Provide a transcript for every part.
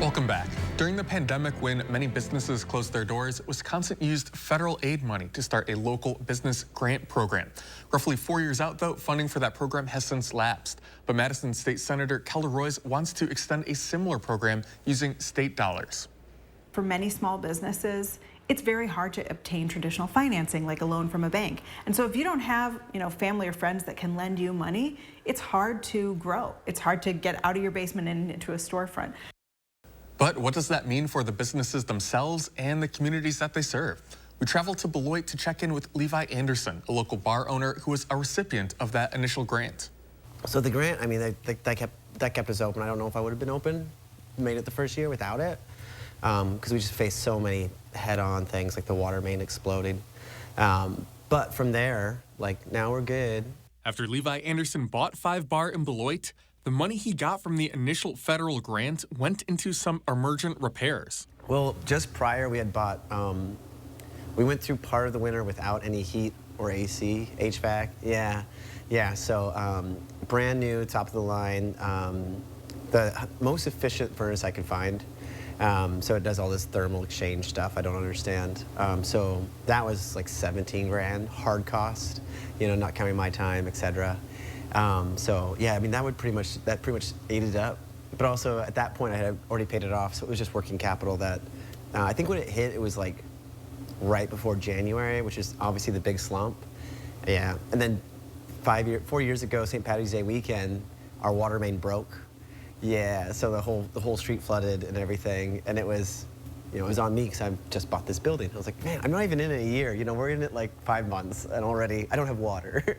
Welcome back. During the pandemic, when many businesses closed their doors, Wisconsin used federal aid money to start a local business grant program. Roughly 4 years out, though, funding for that program has since lapsed. But Madison State Senator Kelda Roys wants to extend a similar program using state dollars. For many small businesses, it's very hard to obtain traditional financing like a loan from a bank. And so if you don't have, family or friends that can lend you money, it's hard to grow. It's hard to get out of your basement and into a storefront. But what does that mean for the businesses themselves and the communities that they serve? We traveled to Beloit to check in with Levi Anderson, a local bar owner who was a recipient of that initial grant. So the grant, I mean, that kept us open. I don't know if I would have been open, made it the first year without it, because we just faced so many head-on things, like the water main exploded. But from there, now we're good. After Levi Anderson bought 5 Bar in Beloit, the money he got from the initial federal grant went into some emergent repairs. Well, just prior, we had bought, we went through part of the winter without any heat or AC, HVAC. Yeah, so brand new, top of the line, the most efficient furnace I could find. So it does all this thermal exchange stuff I don't understand. So that was like 17 grand, hard cost, not counting my time, etc. So yeah, I mean, that pretty much ate it up. But also at that point I had already paid it off, so it was just working capital that, I think when it hit, it was like right before January, which is obviously the big slump. Yeah, and then 4 years ago, St. Patty's Day weekend, our water main broke. Yeah, so the whole street flooded and everything, and it was, it was on me because I just bought this building. I was like, man, I'm not even in it a year. We're in it like 5 months, and already I don't have water.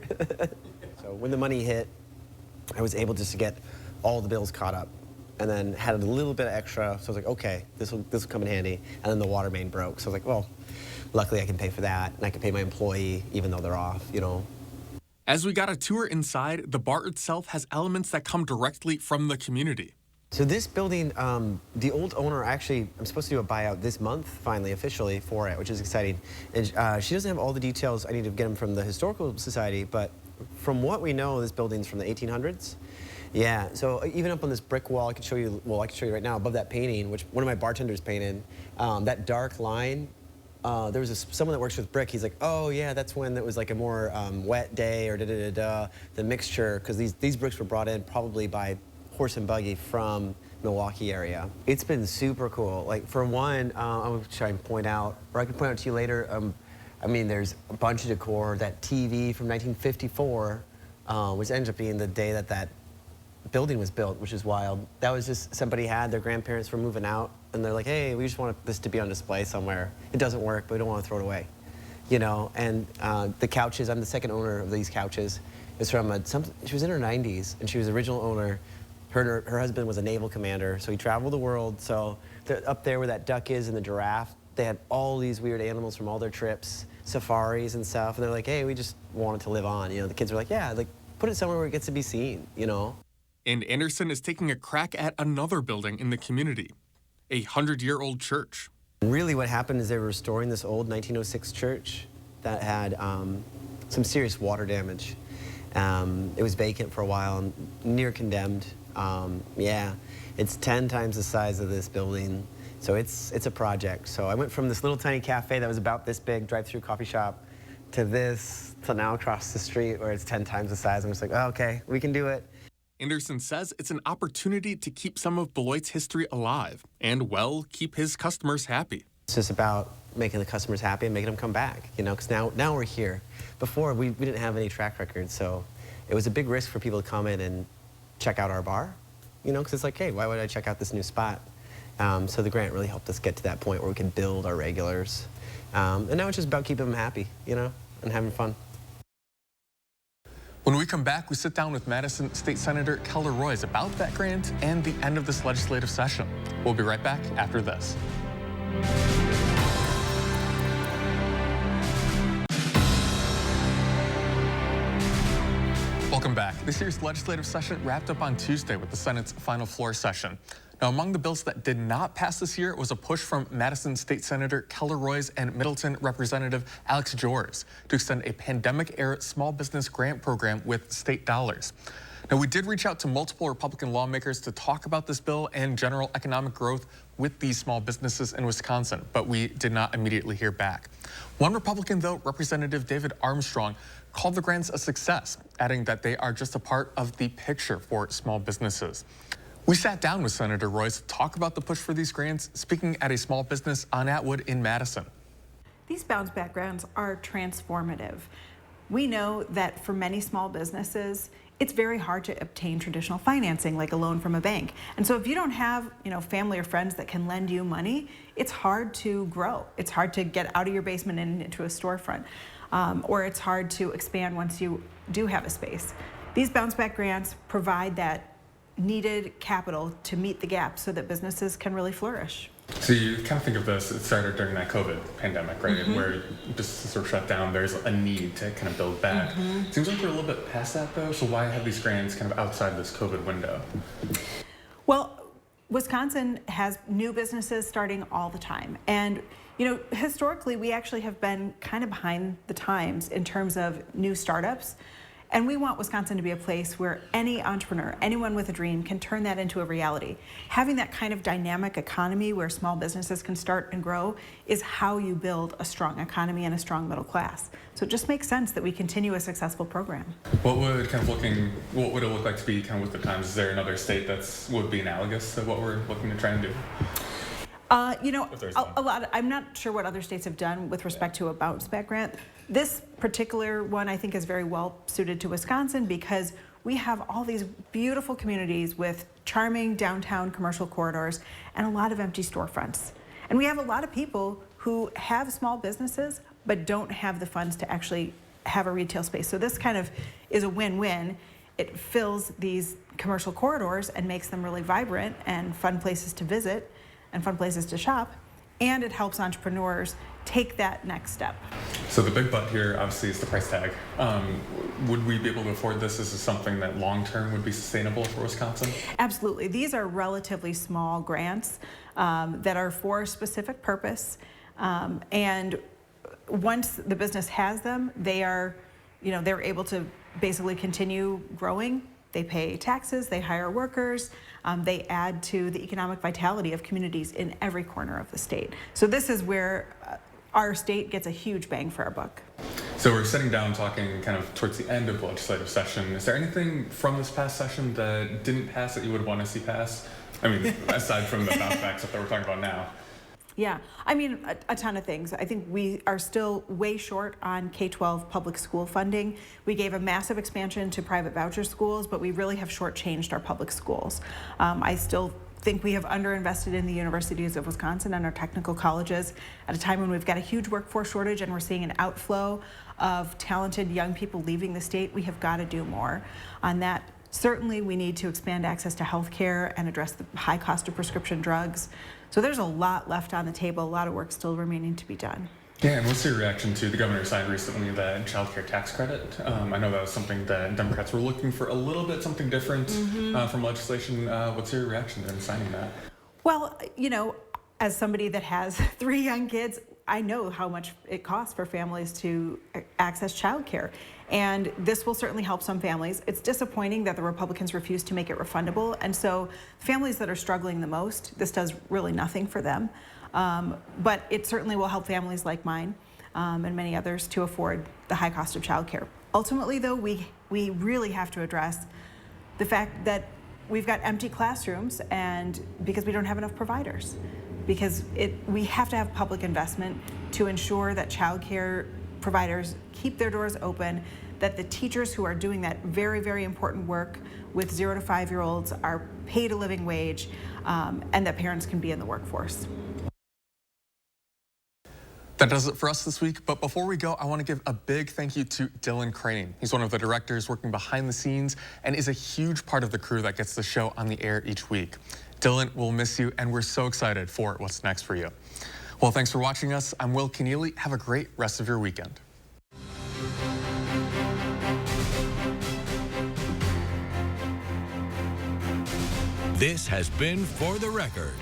So when the money hit, I was able just to get all the bills caught up, and then had a little bit of extra. So I was like, okay, this will come in handy. And then the water main broke, so I was like, well, luckily I can pay for that, and I can pay my employee even though they're off. As we got a tour inside, the bar itself has elements that come directly from the community. So this building, the old owner, actually, I'm supposed to do a buyout this month, finally, officially, for it, which is exciting. And she doesn't have all the details. I need to get them from the Historical Society, but from what we know, this building's from the 1800s. Yeah, so even up on this brick wall, I can show you right now, above that painting, which one of my bartenders painted, that dark line, there was someone that works with brick. He's like, oh yeah, that's when it was like a more wet day or the mixture, because these bricks were brought in probably by horse and buggy from Milwaukee area. It's been super cool. Like, for one, I'm gonna try and point out, or I can point out to you later, I mean, there's a bunch of decor. That TV from 1954, which ends up being the day that building was built, which is wild. That was just somebody had, their grandparents were moving out, and they're like, hey, we just want this to be on display somewhere. It doesn't work, but we don't want to throw it away. And the couches, I'm the second owner of these couches. It's from she was in her 90s, and she was the original owner. Her husband was a naval commander, so he traveled the world. So up there where that duck is and the giraffe, they had all these weird animals from all their trips, safaris and stuff, and they're like, hey, we just want it to live on. The kids were like, yeah, put it somewhere where it gets to be seen, And Anderson is taking a crack at another building in the community, a 100-year-old church. Really what happened is they were restoring this old 1906 church that had some serious water damage. It was vacant for a while and near condemned. Yeah, it's 10 times the size of this building. So it's a project. So I went from this little tiny cafe that was about this big, drive-through coffee shop, to now across the street where it's 10 times the size. I'm just like, oh, okay, we can do it. Anderson says it's an opportunity to keep some of Beloit's history alive and, well, keep his customers happy. It's just about making the customers happy and making them come back, because now we're here. Before, we didn't have any track record, so it was a big risk for people to come in and check out our bar, because it's like, hey, why would I check out this new spot? So the grant really helped us get to that point where we could build our regulars. And now it's just about keeping them happy, and having fun. When we come back, we sit down with Madison State Senator Kelda Roys about that grant and the end of this legislative session. We'll be right back after this. Welcome back. This year's legislative session wrapped up on Tuesday with the Senate's final floor session. Now, among the bills that did not pass this year was a push from Madison State Senator Kelda Roys and Middleton Representative Alex Jors to extend a pandemic-era small business grant program with state dollars. Now, we did reach out to multiple Republican lawmakers to talk about this bill and general economic growth with these small businesses in Wisconsin, but we did not immediately hear back. One Republican, though, Representative David Armstrong, called the grants a success, adding that they are just a part of the picture for small businesses. We sat down with Senator Roys to talk about the push for these grants, speaking at a small business on Atwood in Madison. These bounce back grants are transformative. We know that for many small businesses, it's very hard to obtain traditional financing like a loan from a bank. And so if you don't have, family or friends that can lend you money, it's hard to grow. It's hard to get out of your basement and into a storefront, or it's hard to expand once you do have a space. These bounce back grants provide that needed capital to meet the gap so that businesses can really flourish. So you kind of think of this, it started during that COVID pandemic, right? Where businesses were shut down, there's a need to kind of build back. Seems like we're a little bit past that though, so why have these grants kind of outside this COVID window? Well, Wisconsin has new businesses starting all the time. And historically, we actually have been kind of behind the times in terms of new startups. And we want Wisconsin to be a place where any entrepreneur, anyone with a dream, can turn that into a reality. Having that kind of dynamic economy where small businesses can start and grow is how you build a strong economy and a strong middle class. So it just makes sense that we continue a successful program. What would it look like to be kind of with the times? Is there another state would be analogous to what we're looking to try and do? I'm not sure what other states have done with respect to a bounce back grant. This particular one I think is very well suited to Wisconsin because we have all these beautiful communities with charming downtown commercial corridors and a lot of empty storefronts. And we have a lot of people who have small businesses but don't have the funds to actually have a retail space. So this kind of is a win-win. It fills these commercial corridors and makes them really vibrant and fun places to visit and fun places to shop, and it helps entrepreneurs take that next step. So the big but here obviously is the price tag. Would we be able to afford this? Is this something that long-term would be sustainable for Wisconsin? Absolutely. These are relatively small grants that are for a specific purpose, and once the business has them, they are, they're able to basically continue growing. They pay taxes, they hire workers, they add to the economic vitality of communities in every corner of the state. So this is where our state gets a huge bang for our buck. So we're sitting down talking kind of towards the end of the legislative session. Is there anything from this past session that didn't pass that you would want to see pass? I mean, aside from the bounce back stuff that we're talking about now. Yeah, I mean, a ton of things. I think we are still way short on K-12 public school funding. We gave a massive expansion to private voucher schools, but we really have shortchanged our public schools. I still think we have underinvested in the universities of Wisconsin and our technical colleges at a time when we've got a huge workforce shortage and we're seeing an outflow of talented young people leaving the state. We have got to do more on that. Certainly, we need to expand access to health care and address the high cost of prescription drugs. So there's a lot left on the table, a lot of work still remaining to be done. Yeah, and what's your reaction to the governor signed recently the child care tax credit? I know that was something that Democrats were looking for a little bit something different from legislation. What's your reaction to him signing that? Well, as somebody that has 3 young kids, I know how much it costs for families to access childcare, and this will certainly help some families. It's disappointing that the Republicans refuse to make it refundable, and so families that are struggling the most, this does really nothing for them. But it certainly will help families like mine and many others to afford the high cost of childcare. Ultimately, though, we really have to address the fact that we've got empty classrooms, and because we don't have enough providers. Because we have to have public investment to ensure that childcare providers keep their doors open, that the teachers who are doing that very, very important work with 0 to 5-year-olds are paid a living wage, and that parents can be in the workforce. That does it for us this week, but before we go, I want to give a big thank you to Dylan Crane. He's one of the directors working behind the scenes and is a huge part of the crew that gets the show on the air each week. Dylan, we'll miss you, and we're so excited for what's next for you. Well, thanks for watching us. I'm Will Keneally. Have a great rest of your weekend. This has been For the Record.